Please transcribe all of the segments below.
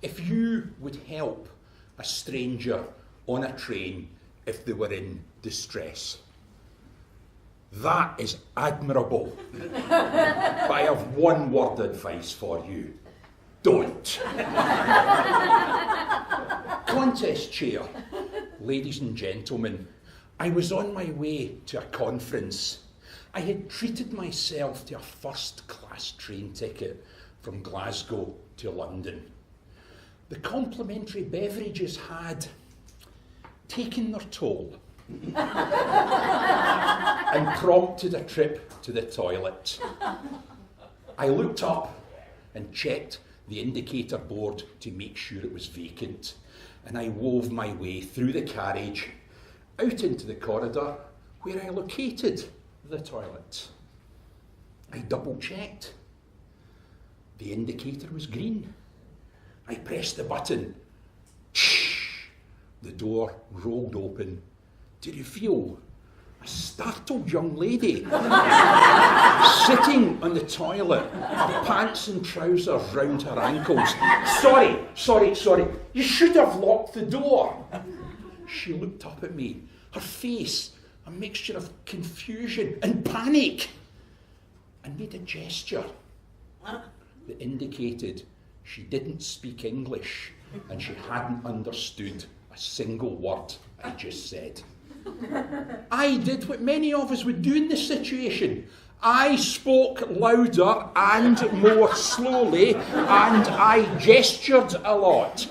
If you would help a stranger on a train if they were in distress. That is admirable. But I have one word advice for you. Don't. Contest chair. Ladies and gentlemen, I was on my way to a conference. I had treated myself to a first-class train ticket from Glasgow to London. The complimentary beverages had taken their toll and prompted a trip to the toilet. I looked up and checked the indicator board to make sure it was vacant, and I wove my way through the carriage out into the corridor where I located the toilet. I double-checked. The indicator was green. I pressed the button. The door rolled open to reveal a startled young lady sitting on the toilet, her pants and trousers round her ankles. Sorry, you should have locked the door. She looked up at me, her face a mixture of confusion and panic, and made a gesture that indicated she didn't speak English and she hadn't understood a single word I just said. I did what many of us would do in this situation. I spoke louder and more slowly, and I gestured a lot.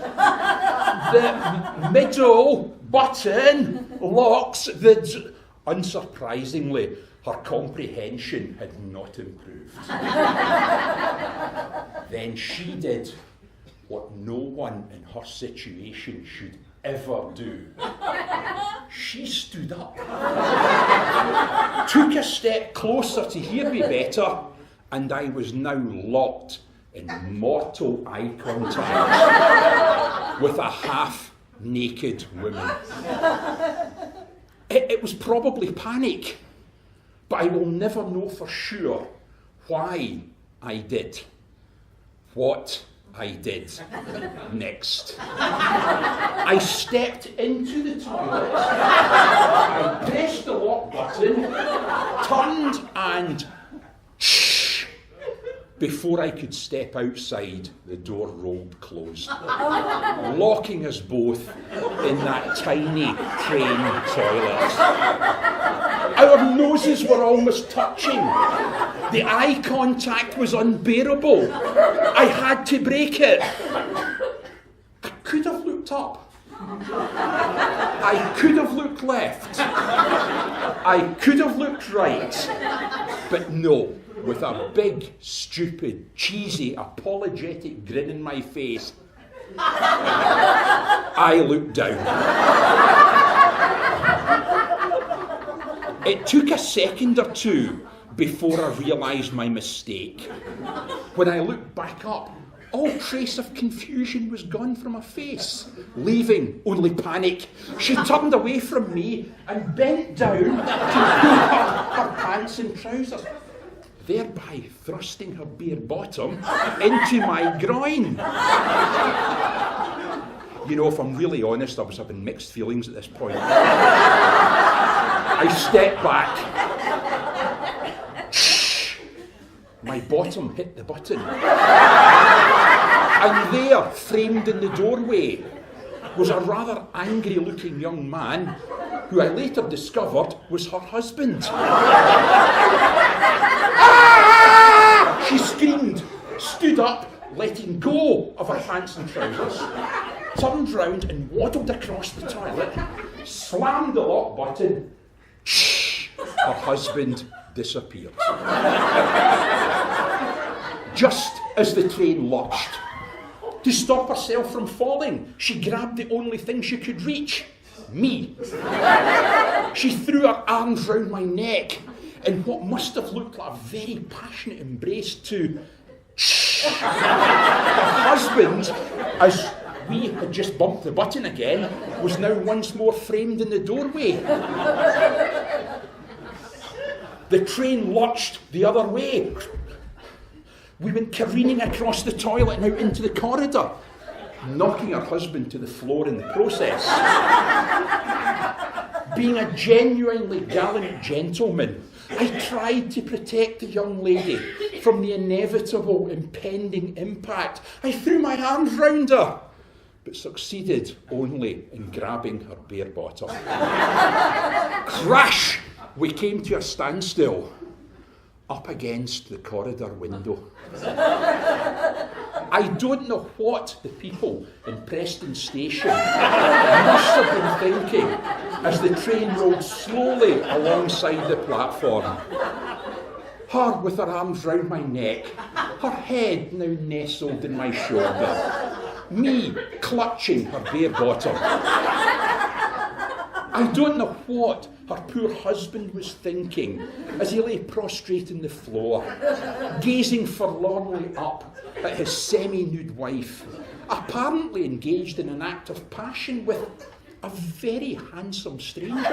The middle button locks the... Unsurprisingly, her comprehension had not improved. Then she did what no one in her situation should ever do. She stood up, took a step closer to hear me better, and I was now locked in mortal eye contact with a half-naked woman. It was probably panic, but I will never know for sure why I did what I did next. I stepped into the toilet, I pressed the lock button, turned and before I could step outside, the door rolled closed, locking us both in that tiny train toilet. Our noses were almost touching. The eye contact was unbearable. I had to break it. I could have looked up. I could have looked left. I could have looked right. But no. With a big, stupid, cheesy, apologetic grin in my face, I looked down. It took a second or two before I realised my mistake. When I looked back up, all trace of confusion was gone from her face, leaving only panic. She turned away from me and bent down to pull up her pants and trousers, thereby thrusting her bare bottom into my groin. You know, if I'm really honest, I was having mixed feelings at this point. I stepped back. My bottom hit the button. And there, framed in the doorway, was a rather angry-looking young man who I later discovered was her husband. She screamed, stood up, letting go of her pants and trousers, turned round and waddled across the toilet, slammed the lock button. Her husband disappeared. Just as the train lurched. To stop herself from falling, she grabbed the only thing she could reach, me. She threw her arms round my neck in what must have looked like a very passionate embrace to her husband, as we had just bumped the button again, was now once more framed in the doorway. The train lurched the other way. We went careening across the toilet and out into the corridor. knocking her husband to the floor in the process. Being a genuinely gallant gentleman, I tried to protect the young lady from the inevitable impending impact. I threw my arms round her, but succeeded only in grabbing her bare bottom. Crash! We came to a standstill up against the corridor window. I don't know what the people in Preston Station must have been thinking as the train rolled slowly alongside the platform. Her with her arms round my neck, her head now nestled in my shoulder, me clutching her bare bottom. I don't know what her poor husband was thinking as he lay prostrate on the floor, gazing forlornly up at his semi-nude wife, apparently engaged in an act of passion with a very handsome stranger.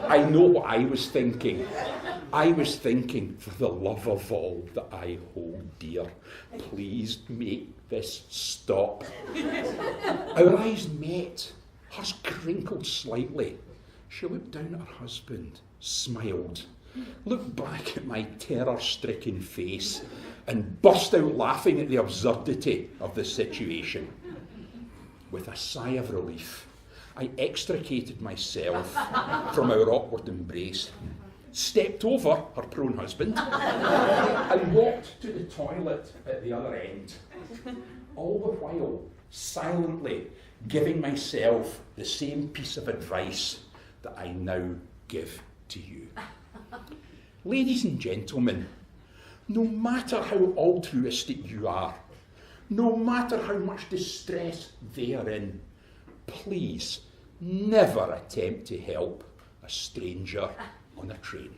I know what I was thinking. I was thinking, for the love of all that I hold dear, please make this stop. Our eyes met. Hers crinkled slightly. She looked down at her husband, smiled, looked back at my terror-stricken face, and burst out laughing at the absurdity of the situation. With a sigh of relief, I extricated myself from our awkward embrace, stepped over her prone husband, and walked to the toilet at the other end, all the while silently giving myself the same piece of advice that I now give to you. Ladies and gentlemen, no matter how altruistic you are, no matter how much distress they are in, please never attempt to help a stranger on a train.